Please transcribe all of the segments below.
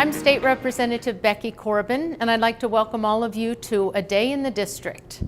I'm State Representative Becky Corbin, and I'd like to welcome all of you to A Day in the District.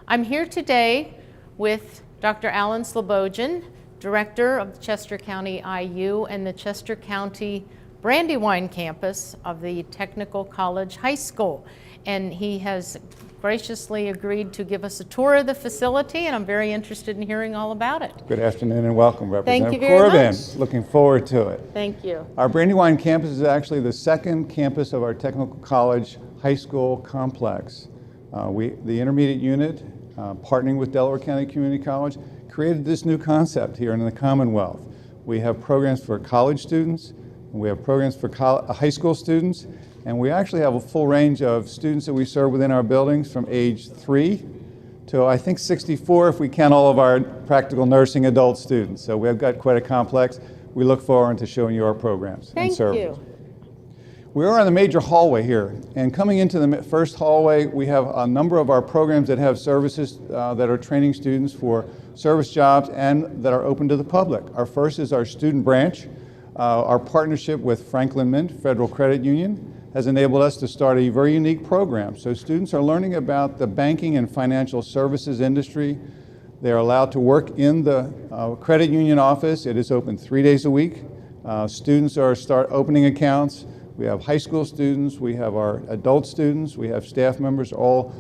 I'm here today with Dr. Alan Slobodin, Director of the Chester County IU and the Chester County Brandywine Campus of the Technical College High School. And he has graciously agreed to give us a tour of the facility, and I'm very interested in hearing all about it. Good afternoon and welcome, Representative Thank you very Corbin. much. Looking forward to it. Thank you. Our Brandywine campus is actually the second campus of our Technical College High School complex. The intermediate unit, partnering with Delaware County Community College, created this new concept here in the Commonwealth. We have programs for college students, and we have programs for high school students, and we actually have a full range of students that we serve within our buildings from age 3 to I think 64 if we count all of our practical nursing adult students. So we've got quite a complex. We look forward to showing you our programs and services. Thank you. We are in the major hallway here, and coming into the first hallway, we have a number of our programs that have services that are training students for service jobs and that are open to the public. Our first is our student branch. Our partnership with Franklin Mint Federal Credit Union has enabled us to start a very unique program. So students are learning about the banking and financial services industry. They are allowed to work in the credit union office. It is open 3 days a week. Students start opening accounts. We have high school students, we have our adult students, we have staff members all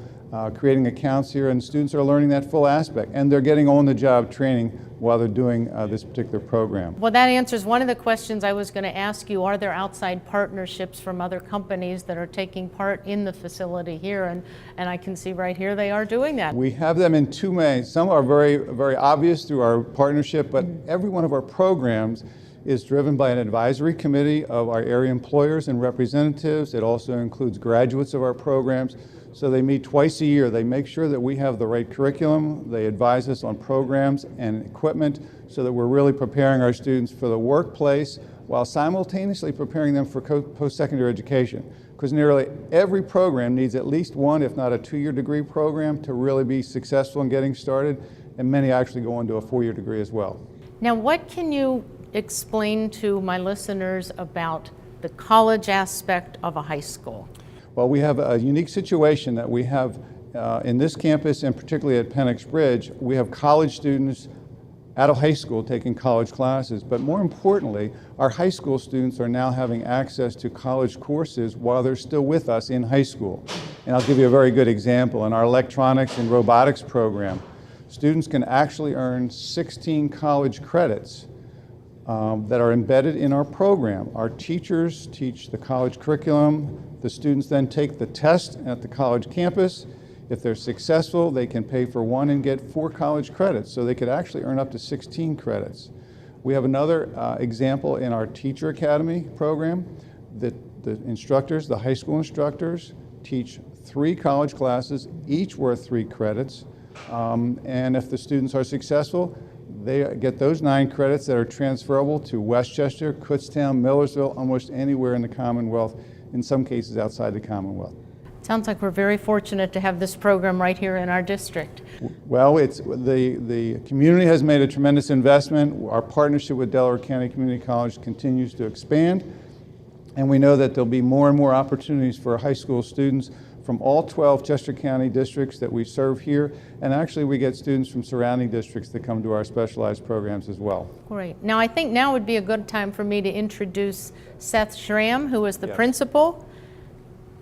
creating accounts here, and students are learning that full aspect, and they're getting on-the-job training while they're doing this particular program. Well, that answers one of the questions I was going to ask you. Are there outside partnerships from other companies that are taking part in the facility here? And I can see right here they are doing that. We have them in two ways. Some are very, very obvious through our partnership, but every one of our programs is driven by an advisory committee of our area employers and representatives. It also includes graduates of our programs. So they meet twice a year. They make sure that we have the right curriculum. They advise us on programs and equipment so that we're really preparing our students for the workplace while simultaneously preparing them for post-secondary education. Because nearly every program needs at least one, if not a 2-year degree program to really be successful in getting started, and many actually go on to a 4-year degree as well. Now, what can you explain to my listeners about the college aspect of a high school? Well, we have a unique situation that we have in this campus, and particularly at Penix Bridge. We have college students out of high school taking college classes, but more importantly, our high school students are now having access to college courses while they're still with us in high school. And I'll give you a very good example. In our electronics and robotics program, students can actually earn 16 college credits that are embedded in our program. Our teachers teach the college curriculum. The students then take the test at the college campus. If they're successful, they can pay for one and get 4 college credits, so they could actually earn up to 16 credits. We have another example in our Teacher Academy program. The instructors, the high school instructors, teach 3 college classes, each worth 3 credits. And if the students are successful, they get those 9 credits that are transferable to Westchester, Kutztown, Millersville, almost anywhere in the Commonwealth, in some cases outside the Commonwealth. Sounds like we're very fortunate to have this program right here in our district. Well, the community has made a tremendous investment. Our partnership with Delaware County Community College continues to expand, and we know that there'll be more and more opportunities for high school students from all 12 Chester County districts that we serve here, and actually we get students from surrounding districts that come to our specialized programs as well. Great. Now I think now would be a good time for me to introduce Seth Schramm, who is the principal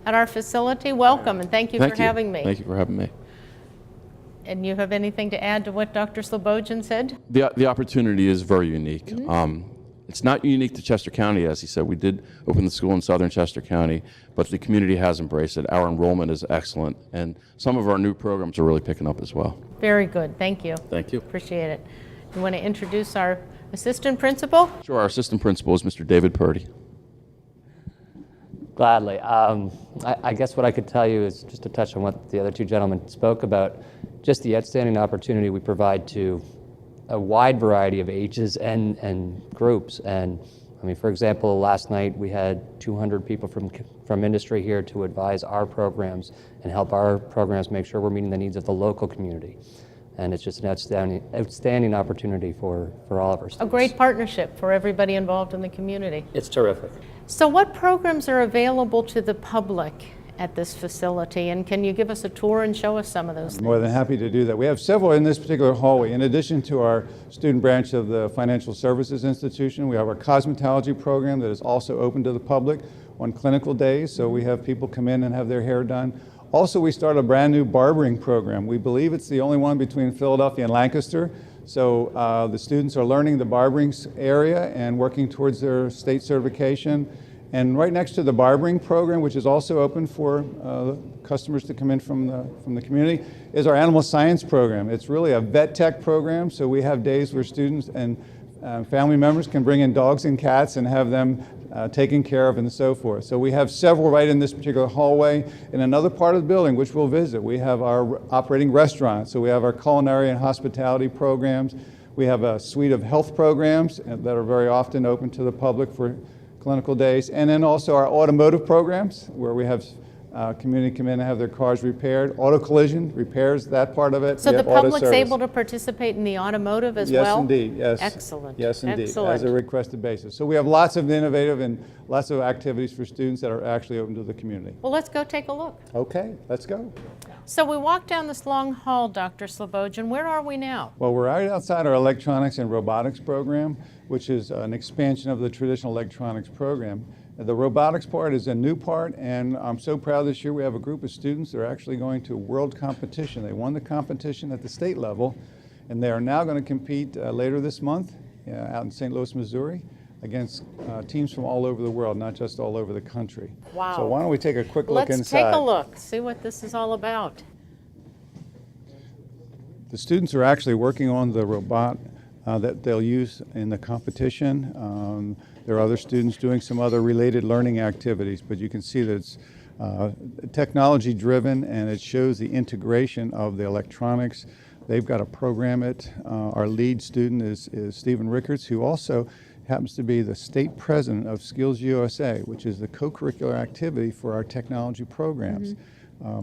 at our facility. Welcome, and thank you for having me. Thank you for having me. And you have anything to add to what Dr. Slobodin said? The opportunity is very unique. It's not unique to Chester County, as he said. We did open the school in southern Chester County, but the community has embraced it. Our enrollment is excellent, and some of our new programs are really picking up as well. Very good. Thank you. Thank you. Appreciate it. You want to introduce our assistant principal? Sure. Our assistant principal is Mr. David Purdy. Gladly. I guess what I could tell you is just to touch on what the other 2 gentlemen spoke about, just the outstanding opportunity we provide to a wide variety of ages and groups. And I mean, for example, last night we had 200 people from industry here to advise our programs and help our programs make sure we're meeting the needs of the local community. and it's just an outstanding opportunity for all of our students. A great partnership for everybody involved in the community. It's terrific. So what programs are available to the public at this facility, and can you give us a tour and show us some of those things? More than happy to do that. We have several in this particular hallway. In addition to our student branch of the Financial Services Institution, we have our cosmetology program that is also open to the public on clinical days, so we have people come in and have their hair done. Also, we started a brand new barbering program. We believe it's the only one between Philadelphia and Lancaster. So the students are learning the barbering area and working towards their state certification. And right next to the barbering program, which is also open for customers to come in from the community, is our animal science program. It's really a vet tech program, so we have days where students and family members can bring in dogs and cats and have them taken care of and so forth. So we have several right in this particular hallway. In another part of the building, which we'll visit, we have our operating restaurant. So we have our culinary and hospitality programs. We have a suite of health programs that are very often open to the public for clinical days. And then also our automotive programs, where we have community come in and have their cars repaired. Auto collision repairs, that part of it. So We the have auto public's service. able to participate in the automotive as Yes, well? indeed, yes. Excellent. Yes, indeed, Excellent. as a requested basis. So we have lots of innovative and lots of activities for students that are actually open to the community. Well, let's go take a look. Okay, let's go. So we walked down this long hall, Dr. Slobodin. Where are we now? Well, we're right outside our electronics and robotics program, which is an expansion of the traditional electronics program. The robotics part is a new part, and I'm so proud this year we have a group of students that are actually going to a world competition. They won the competition at the state level, and they are now going to compete later this month out in St. Louis, Missouri, against teams from all over the world, not just all over the country. Wow. So why don't we take a quick look Let's inside. take a look, see what this is all about. The students are actually working on the robot that they'll use in the competition. There are other students doing some other related learning activities, but you can see that it's technology driven, and it shows the integration of the electronics. They've got to program it. Our lead student is Stephen Rickards, who also happens to be the state president of Skills USA, which is the co-curricular activity for our technology programs.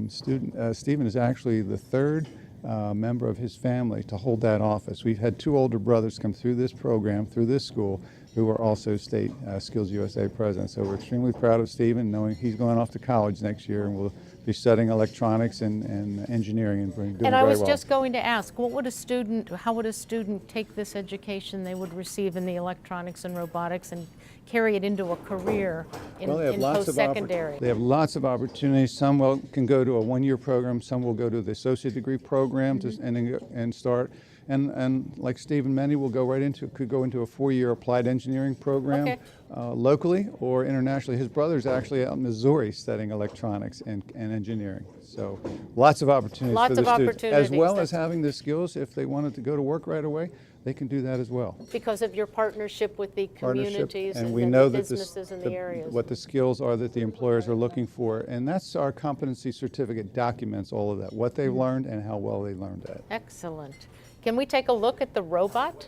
Stephen is actually the third member of his family to hold that office. We've had two older brothers come through this program, through this school, who are also state Skills USA presidents. So we're extremely proud of Stephen, knowing he's going off to college next year and will be studying electronics and engineering and doing very well. And I was just going to ask, how would a student take this education they would receive in the electronics and robotics and carry it into a career in post-secondary? They have lots of opportunities. Some can go to a one-year program. Some will go to the associate degree program and start. And like Stephen, many will could go into a 4-year applied engineering program locally or internationally. His brother's actually out in Missouri studying electronics and engineering. So lots of opportunities for the students, as well as having the skills. If they wanted to go to work right away, they can do that as well. Because of your partnership with the communities and we know the that businesses in the areas. what the skills are that the employers are looking for, and that's our competency certificate documents all of that, what they've learned and how well they learned that. Excellent. Can we take a look at the robot?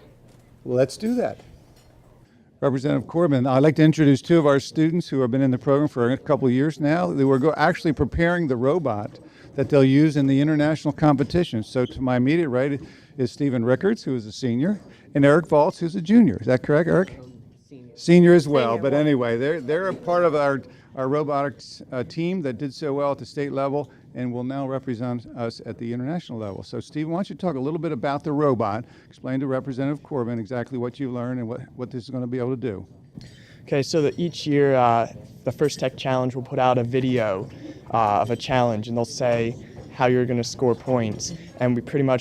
Well, let's do that. Representative Corbin, I'd like to introduce two of our students who have been in the program for a couple of years now. They were actually preparing the robot that they'll use in the international competition. So to my immediate right is Stephen Rickards, who is a senior, and Eric Valtz, who's a junior. Is that correct, Eric? Senior as well. Senior, But anyway, they're a part of our robotics team that did so well at the state level and will now represent us at the international level. So Stephen, why don't you talk a little bit about the robot, explain to Representative Corbin exactly what you learned and what this is going to be able to do. Okay, so each year the First Tech Challenge will put out a video of a challenge, and they'll say how you're going to score points. And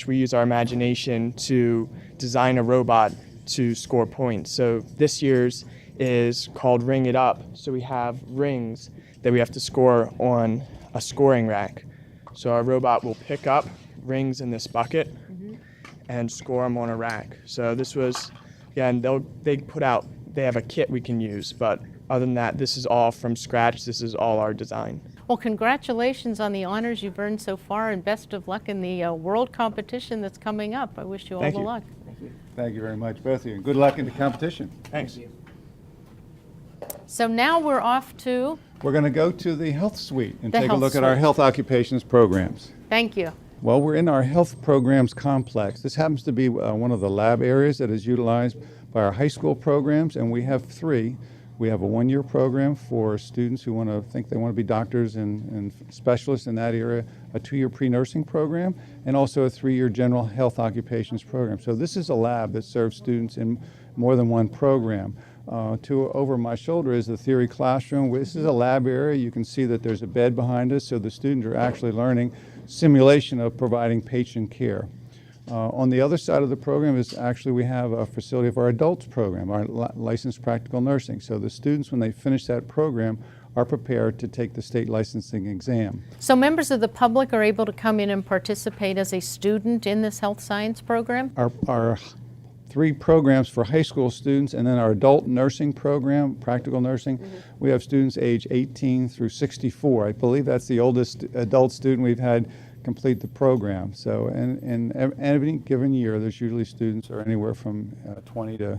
we use our imagination to design a robot to score points. So this year's is called Ring It Up. So we have rings that we have to score on a scoring rack. So our robot will pick up rings in this bucket and score them on a rack. So this was, and they have a kit we can use, but other than that, this is all from scratch. This is all our design. Well, congratulations on the honors you've earned so far, and best of luck in the world competition that's coming up. I wish you all the luck. Thank you very much, both of you. Good luck in the competition. Thanks. So now we're off to, We're going to go to the health suite and The take a health look at our suite. health occupations programs. thank you. Well, we're in our health programs complex. This happens to be one of the lab areas that is utilized by our high school programs, and we have three. We have a one-year program for students who think they want to be doctors and specialists in that area, a 2-year pre-nursing program, and also a 3-year general health occupations program. So this is a lab that serves students in more than one program. Over my shoulder is the theory classroom. This is a lab area. You can see that there's a bed behind us, so the students are actually learning simulation of providing patient care. On the other side of the program is actually we have a facility of our adults program, our licensed practical nursing. So the students, when they finish that program, are prepared to take the state licensing exam. So members of the public are able to come in and participate as a student in this health science program? Our 3 programs for high school students, and then our adult nursing program, practical nursing, we have students age 18 through 64. I believe that's the oldest adult student we've had complete the program. So in any given year, there's usually students are anywhere from 20 to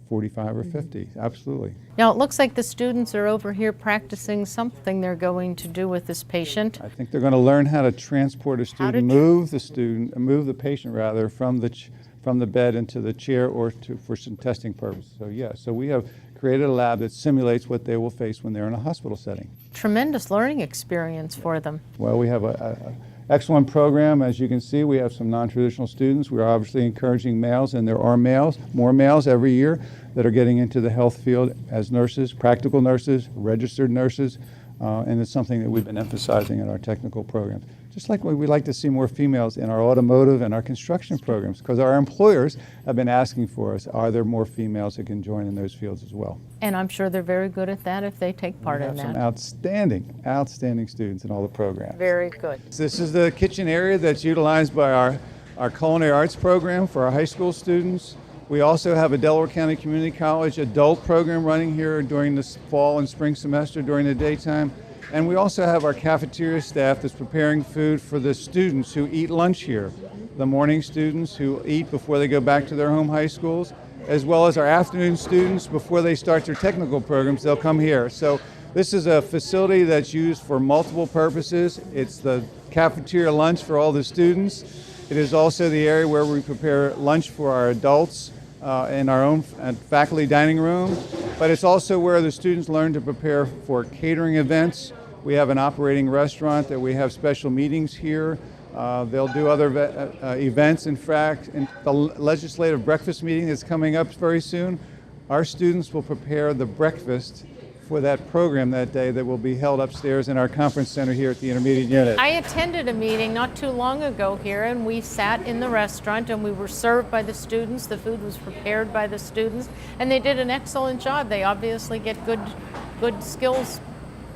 45 or 50, absolutely. Now, it looks like the students are over here practicing something they're going to do with this patient. I think they're going to learn how to transport a student, move the patient rather, from the bed into the chair or for some testing purposes. So yeah, so we have created a lab that simulates what they will face when they're in a hospital setting. Tremendous learning experience for them. Well, we have a excellent program. As you can see, we have some non-traditional students. We're obviously encouraging males, and there are more males every year that are getting into the health field as nurses, practical nurses, registered nurses, and it's something that we've been emphasizing in our technical programs. Just like we'd like to see more females in our automotive and our construction programs, because our employers have been asking for us, are there more females that can join in those fields as well? And I'm sure they're very good at that if they take part in that. We have some outstanding students in all the programs. Very good. This is the kitchen area that's utilized by our culinary arts program for our high school students. We also have a Delaware County Community College adult program running here during the fall and spring semester during the daytime. And we also have our cafeteria staff that's preparing food for the students who eat lunch here, the morning students who eat before they go back to their home high schools, as well as our afternoon students before they start their technical programs, they'll come here. So this is a facility that's used for multiple purposes. It's the cafeteria lunch for all the students. It is also the area where we prepare lunch for our adults in our own faculty dining room, but it's also where the students learn to prepare for catering events. We have an operating restaurant that we have special meetings here. They'll do other events. In fact, in the legislative breakfast meeting that's coming up very soon, our students will prepare the breakfast for that program that day that will be held upstairs in our conference center here at the intermediate unit. I attended a meeting not too long ago here, and we sat in the restaurant and we were served by the students. The food was prepared by the students, and they did an excellent job. They obviously get good skills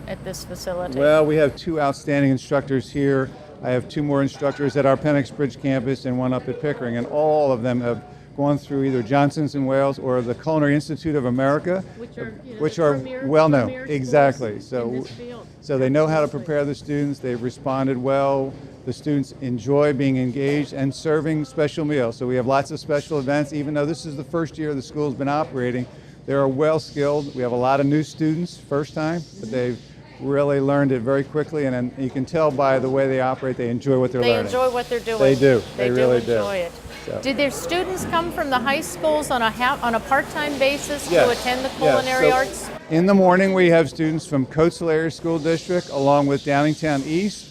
at this facility. Well, we have 2 outstanding instructors here. I have 2 more instructors at our Penix Bridge campus and 1 up at Pickering, and all of them have gone through either Johnson's and Wales or the Culinary Institute of America, which are well known. Exactly. So they know how to prepare the students. They've responded well. The students enjoy being engaged and serving special meals. So we have lots of special events. Even though this is the first year the school's been operating, they are well skilled. We have a lot of new students first time, but they've really learned it very quickly, and you can tell by the way they operate, they enjoy what they're learning. They enjoy what they're doing. They do. They really enjoy it. So. Did their students come from the high schools on a part-time basis Yes. to attend the culinary arts? In the morning, we have students from Coatesville Area School District, along with Downingtown East,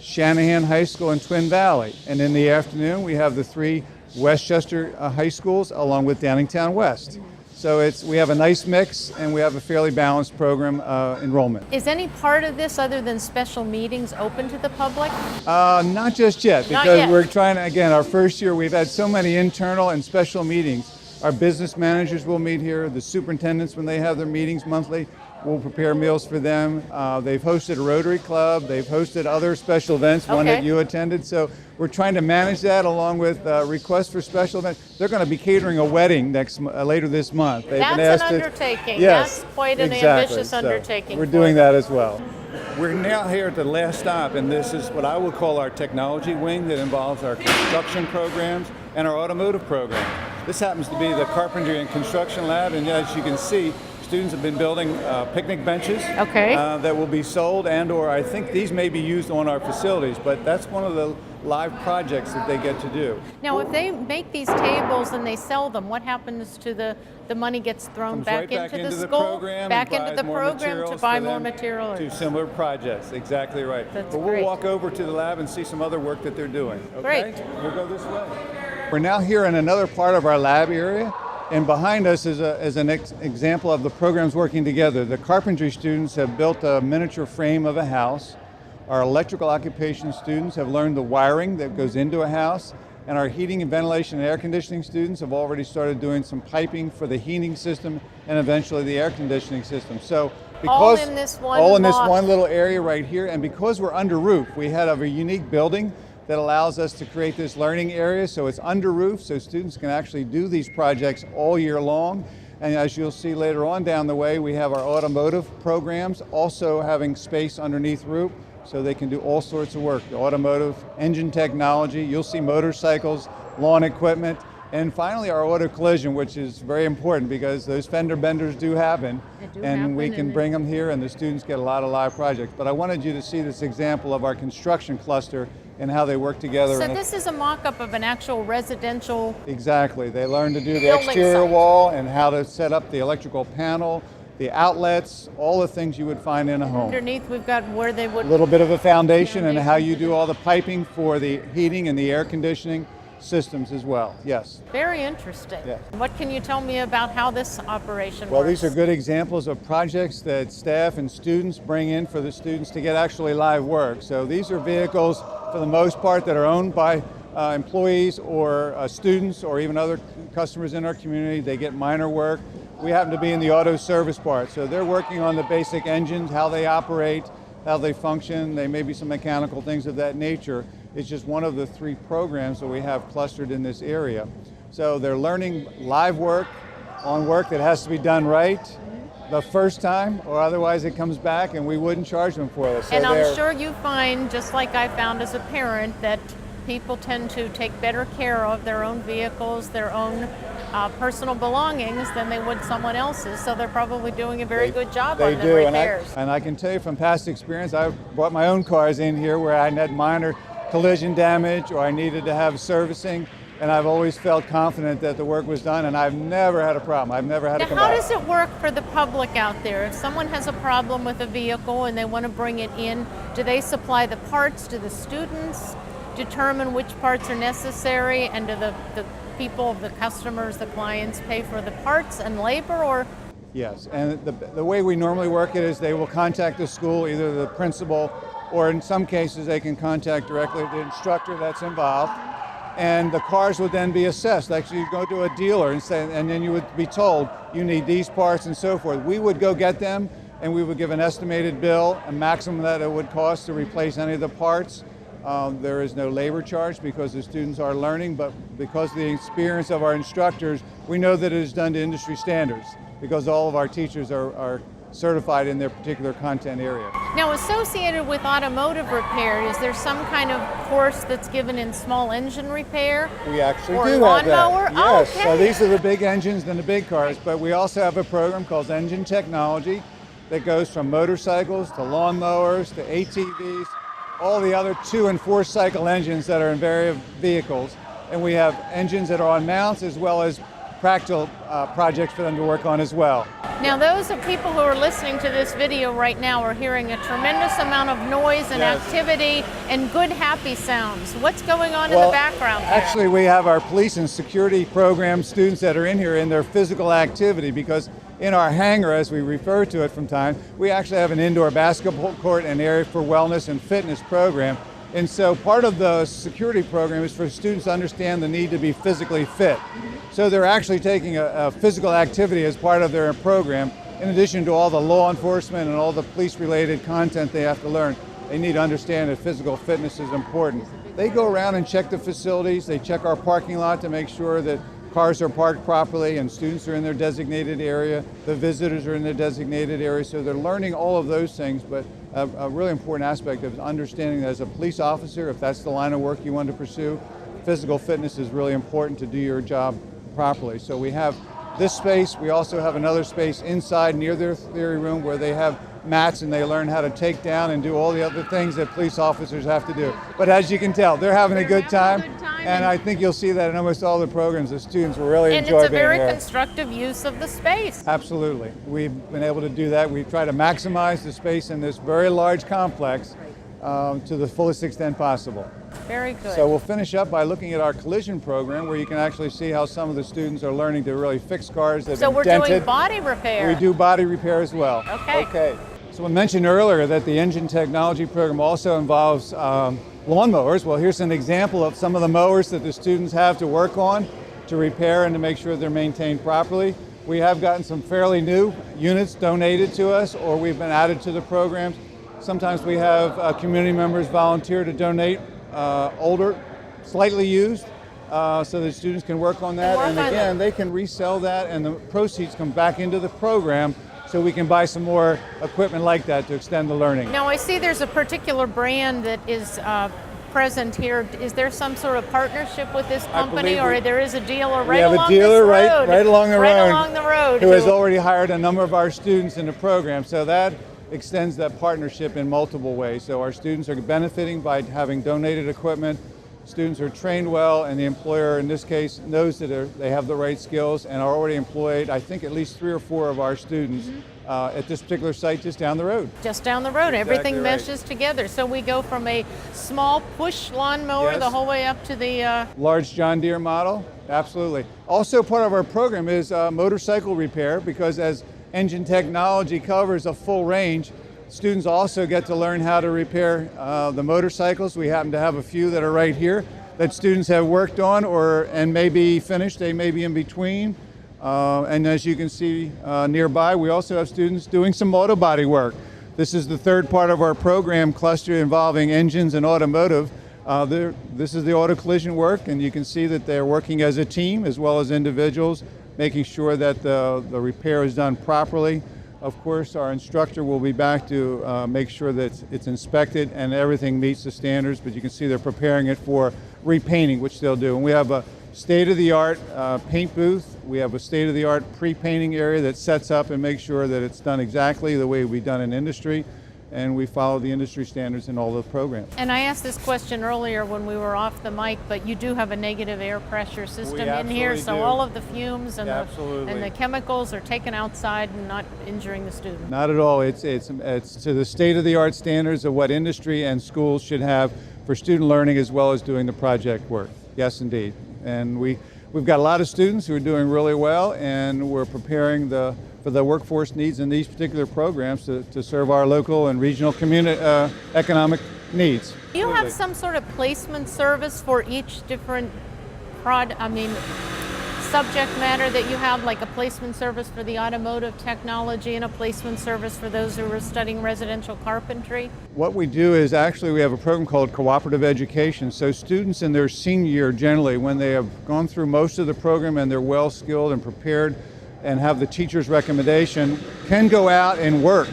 Shanahan High School, and Twin Valley. And in the afternoon, we have the 3 Westchester high schools, along with Downingtown West. So we have a nice mix, and we have a fairly balanced program enrollment. Is any part of this, other than special meetings, open to the public? Not just yet, because we're trying to, again, our first year, we've had so many internal and special meetings. Our business managers will meet here. The superintendents, when they have their meetings monthly, will prepare meals for them. They've hosted a Rotary Club. They've hosted other special events, one that you attended. So we're trying to manage that along with requests for special events. They're going to be catering a wedding later this month. They've been asked an undertaking. Yes, that's quite an exactly. ambitious undertaking. We're doing that as well. We're now here at the last stop, and this is what I would call our technology wing that involves our construction programs and our automotive program. This happens to be the carpentry and construction lab, and as you can see, Students have been building picnic benches Okay. that will be sold, and or I think these may be used on our facilities, but that's one of the live projects that they get to do. Now, if they make these tables and they sell them, what happens to the money gets thrown Comes back right back into the the school, program back and into buys the more program to materials buy for more them material. to similar projects. Exactly right. That's but we'll great. walk over to the lab and see some other work that they're doing. Okay? Great. We'll go this way. We're now here in another part of our lab area, and behind us is an example of the programs working together. The carpentry students have built a miniature frame of a house. Our electrical occupation students have learned the wiring that goes into a house, and our heating and ventilation and air conditioning students have already started doing some piping for the heating system and eventually the air conditioning system. So All in this one all in this lot. one little area right here, and because we're under roof, we had a unique building that allows us to create this learning area. So it's under roof, so students can actually do these projects all year long. And as you'll see later on down the way, we have our automotive programs also having space underneath roof, so they can do all sorts of work. The automotive, engine technology, you'll see motorcycles, lawn equipment, and finally our auto collision, which is very important because those fender benders do happen. They do and happen, we can and bring them here and the students get a lot of live projects. But I wanted you to see this example of our construction cluster and how they work together. So this is a mock-up of an actual residential. Exactly. They learn to do the Building exterior site. wall and how to set up the electrical panel, the outlets, all the things you would find in a home. Underneath, we've got where they would. A little bit of a foundation and how you do all the piping for the heating and the air conditioning systems as well. Yes. Very interesting. Yeah. What can you tell me about how this operation Well, works? these are good examples of projects that staff and students bring in for the students to get actually live work. So these are vehicles, for the most part, that are owned by employees or students or even other customers in our community. They get minor work. We happen to be in the auto service part, so they're working on the basic engines, how they operate, how they function. They may be some mechanical things of that nature. It's just one of the 3 programs that we have clustered in this area. So they're learning live work on work that has to be done right the first time, or otherwise it comes back and we wouldn't charge them for it. So And I'm they're- sure you find, just like I found as a parent, that people tend to take better care of their own vehicles, their own personal belongings than they would someone else's. So they're probably doing a very good job They on the do, repairs. and I can tell you from past experience, I've brought my own cars in here where I had minor collision damage or I needed to have servicing, and I've always felt confident that the work was done, and I've never had a problem. I've never had Now, to come how back. does it work for the public out there? If someone has a problem with a vehicle and they want to bring it in, do they supply the parts? Do the students determine which parts are necessary? And do the people, the customers, the clients pay for the parts and labor? Or Yes, and the way we normally work it is they will contact the school, either the principal, or in some cases they can contact directly the instructor that's involved, and the cars would then be assessed. Actually, you go to a dealer and then you would be told you need these parts and so forth. We would go get them and we would give an estimated bill, a maximum that it would cost to replace any of the parts. There is no labor charge because the students are learning, but because of the experience of our instructors, we know that it is done to industry standards because all of our teachers are certified in their particular content area. now, associated with automotive repair, is there some kind of course that's given in small engine repair? We actually Or do have that. lawnmower? Yes, Okay. so these are the big engines and the big cars, but we also have a program called Engine Technology that goes from motorcycles to lawnmowers to ATVs, all the other 2- and 4-cycle engines that are in various vehicles. And we have engines that are on mounts as well as practical projects for them to work on as well. Now, those of people who are listening to this video right now are hearing a tremendous amount of noise and Yes. activity and good, happy sounds. What's going on in the background there? Actually, we have our police and security program students that are in here in their physical activity because in our hangar, as we refer to it from time, we actually have an indoor basketball court and area for wellness and fitness program. And so part of the security program is for students to understand the need to be physically fit. So they're actually taking a physical activity as part of their program, in addition to all the law enforcement and all the police-related content they have to learn. They need to understand that physical fitness is important. They go around and check the facilities. They check our parking lot to make sure that cars are parked properly and students are in their designated area. The visitors are in their designated area. So they're learning all of those things, but a really important aspect of understanding that as a police officer, if that's the line of work you want to pursue, physical fitness is really important to do your job properly. So we have this space. We also have another space inside near their theory room where they have mats and they learn how to take down and do all the other things that police officers have to do. But as you can tell, they're having a good time. And I think you'll see that in almost all the programs. The students will really enjoy being And it's a very here. constructive use of the space. Absolutely. We've been able to do that. We try to maximize the space in this very large complex to the fullest extent possible. Very good. So we'll finish up by looking at our collision program where you can actually see how some of the students are learning to really fix cars that have So been we're dented. doing body repair. We do body repair as well. Okay. So I mentioned earlier that the engine technology program also involves lawnmowers. Well, here's an example of some of the mowers that the students have to work on to repair and to make sure they're maintained properly. We have gotten some fairly new units donated to us, or we've been added to the programs. Sometimes we have community members volunteer to donate older, slightly used, so that students can work on that. And again, they can resell that and the proceeds come back into the program so we can buy some more equipment like that to extend the learning. Now I see there's a particular brand that is present here. Is there some sort of partnership with this company, or there is a dealer right along this road? We have a dealer right along the road. Right along the road. Who has already hired a number of our students in the program. So that extends that partnership in multiple ways. So our students are benefiting by having donated equipment. Students are trained well, and the employer in this case knows that they have the right skills and are already employed, I think, at least 3 or 4 of our students at this particular site just down the road. Just down the road. Everything Exactly right. meshes together. So we go from a small push lawnmower Yes. the whole way up to the Large John Deere model, absolutely. Also part of our program is motorcycle repair, because as engine technology covers a full range, students also get to learn how to repair the motorcycles. We happen to have a few that are right here that students have worked on and may be finished, they may be in between. And as you can see nearby, we also have students doing some auto body work. This is the third part of our program cluster involving engines and automotive. This is the auto collision work, and you can see that they're working as a team as well as individuals, making sure that the repair is done properly. Of course, our instructor will be back to make sure that it's inspected and everything meets the standards, but you can see they're preparing it for repainting, which they'll do. And we have a state-of-the-art paint booth. We have a state-of-the-art pre-painting area that sets up and makes sure that it's done exactly the way we've done in industry, and we follow the industry standards in all the programs. And I asked this question earlier when we were off the mic, but you do have a negative air pressure system in here, so do. all of the fumes and, Absolutely. and the chemicals are taken outside and not injuring the student. Not at all. It's to the state-of-the-art standards of what industry and schools should have for student learning as well as doing the project work. Yes, indeed. And we've got a lot of students who are doing really well, and we're preparing for the workforce needs in these particular programs to serve our local and regional community economic needs. Do you have some sort of placement service for each different subject matter that you have, like a placement service for the automotive technology and a placement service for those who are studying residential carpentry? What we do is actually we have a program called cooperative education. So students in their senior year generally, when they have gone through most of the program and they're well skilled and prepared and have the teacher's recommendation, can go out and work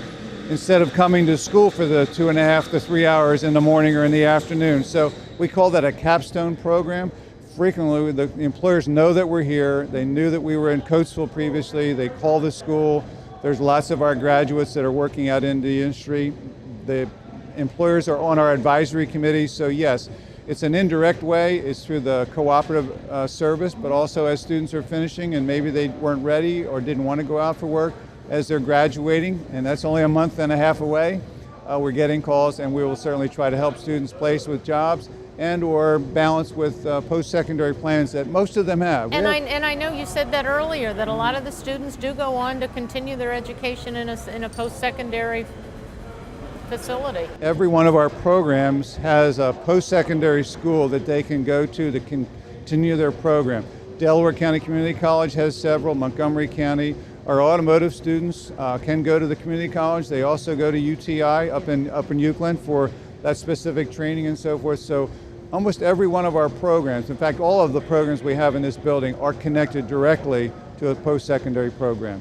instead of coming to school for the 2.5 to 3 hours in the morning or in the afternoon. So we call that a capstone program. Frequently, the employers know that we're here. They knew that we were in Coatesville previously. They call the school. There's lots of our graduates that are working out in the industry. The employers are on our advisory committee. So yes, it's an indirect way. It's through the cooperative service, but also as students are finishing and maybe they weren't ready or didn't want to go out for work, as they're graduating, and that's only a month and a half away, we're getting calls, and we will certainly try to help students place with jobs and or balance with post-secondary plans that most of them have. And I know you said that earlier, that a lot of the students do go on to continue their education in a post-secondary facility. Every one of our programs has a post-secondary school that they can go to continue their program. Delaware County Community College has several, Montgomery County. Our automotive students can go to the community college. They also go to UTI up in Euclid for that specific training and so forth. So almost every one of our programs, in fact, all of the programs we have in this building are connected directly to a post-secondary program.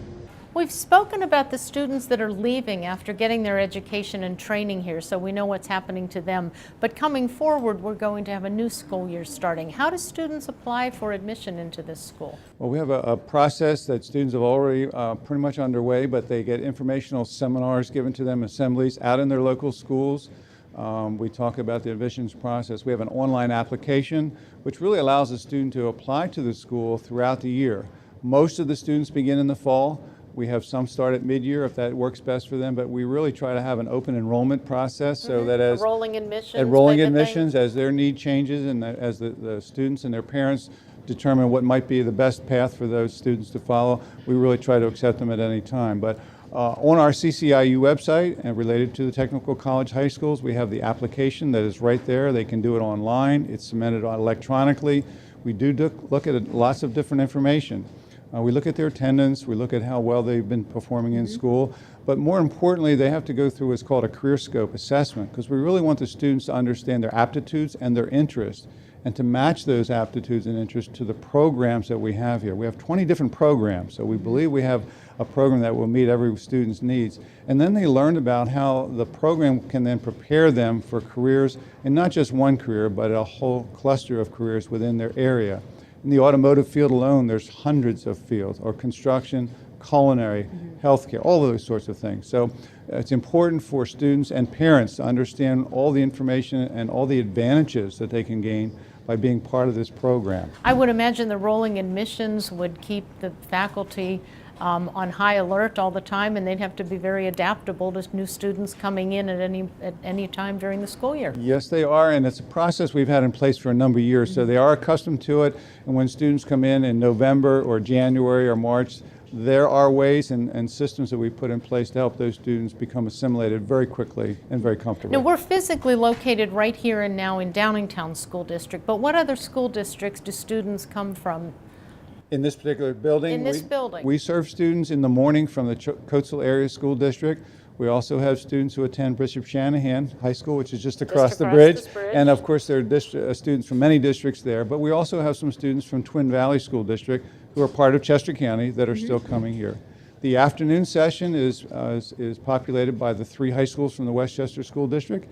We've spoken about the students that are leaving after getting their education and training here, so we know what's happening to them. But coming forward, we're going to have a new school year starting. How do students apply for admission into this school? Well, we have a process that students have already pretty much underway, but they get informational seminars given to them, assemblies out in their local schools. We talk about the admissions process. We have an online application, which really allows a student to apply to the school throughout the year. Most of the students begin in the fall. We have some start at mid-year if that works best for them, but we really try to have an open enrollment process so that as Rolling admissions. enrolling type of thing? admissions, as their need changes and as the students and their parents determine what might be the best path for those students to follow, we really try to accept them at any time. But on our CCIU website and related to the technical college high schools, we have the application that is right there. They can do it online. It's submitted electronically. We do look at lots of different information. We look at their attendance, we look at how well they've been performing in school, but more importantly, they have to go through what's called a career scope assessment, because we really want the students to understand their aptitudes and their interests, and to match those aptitudes and interests to the programs that we have here. We have 20 different programs, so we believe we have a program that will meet every student's needs. And then they learn about how the program can then prepare them for careers, and not just one career, but a whole cluster of careers within their area. In the automotive field alone, there's hundreds of fields, or construction, culinary, healthcare, all of those sorts of things. So it's important for students and parents to understand all the information and all the advantages that they can gain by being part of this program. I would imagine the rolling admissions would keep the faculty on high alert all the time, and they'd have to be very adaptable to new students coming in at any time during the school year. Yes, they are, and it's a process we've had in place for a number of years, so they are accustomed to it. And when students come in November or January or March, there are ways and systems that we put in place to help those students become assimilated very quickly and very comfortably. Now, we're physically located right here and now in Downingtown School District, but what other school districts do students come from? In this particular building? In this building. We serve students in the morning from the Coatesville Area School District. We also have students who attend Bishop Shanahan High School, which is just across the bridge. And of course, there are students from many districts there. But we also have some students from Twin Valley School District who are part of Chester County that are still coming here. The afternoon session is populated by the 3 high schools from the Westchester School District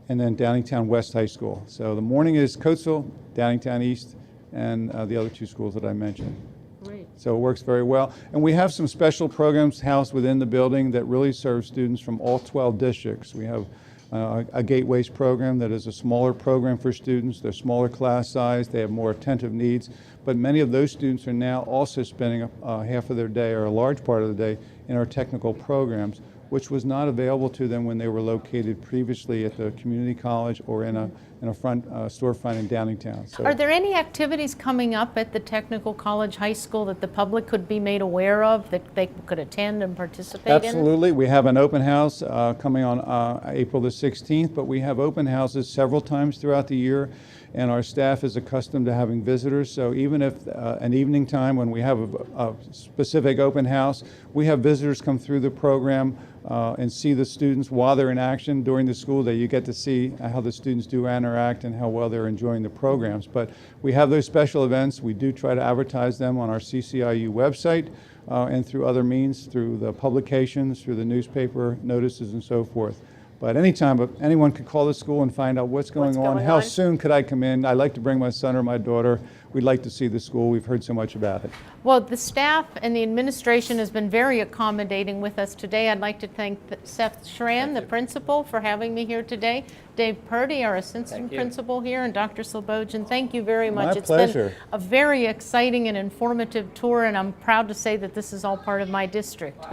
and then Downingtown West High School. So the morning is Coatesville, Downingtown East, and the other 2 schools that I mentioned. Great. So it works very well. And we have some special programs housed within the building that really serve students from all 12 districts. We have a Gateways program that is a smaller program for students. They're smaller class size. They have more attentive needs. But many of those students are now also spending half of their day or a large part of the day in our technical programs, which was not available to them when they were located previously at the community college or in a storefront in Downingtown. So, Are there any activities coming up at the Technical College High School that the public could be made aware of, that they could attend and participate in? absolutely. We have an open house coming on April the 16th, but we have open houses several times throughout the year, and our staff is accustomed to having visitors. So even if an evening time when we have a specific open house, we have visitors come through the program and see the students while they're in action during the school day. You get to see how the students do interact and how well they're enjoying the programs. But we have those special events. We do try to advertise them on our CCIU website and through other means, through the publications, through the newspaper notices and so forth. But anytime anyone could call the school and find out what's going on. How soon could I come in? I'd like to bring my son or my daughter. We'd like to see the school. We've heard so much about it. Well, the staff and the administration has been very accommodating with us today. I'd like to thank Seth Schran, the principal, for having me here today. Dave Purdy, our assistant principal here, and Dr. Slobodjian, thank you very much. My pleasure. It's been a very exciting and informative tour, and I'm proud to say that this is all part of my district.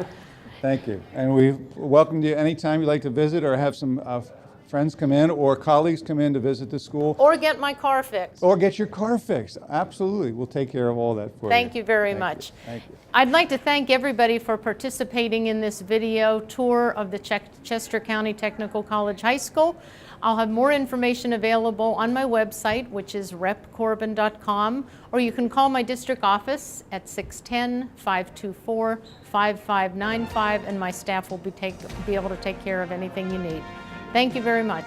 Thank you. And we welcome you anytime you'd like to visit or have some friends come in or colleagues come in to visit the school. Or get my car fixed. Or get your car fixed. Absolutely. We'll take care of all that for you. Thank you very much. Thank you. I'd like to thank everybody for participating in this video tour of the Chester County Technical College High School. I'll have more information available on my website, which is repcorbin.com, or you can call my district office at 610-524-5595, and my staff will be able to take care of anything you need. Thank you very much.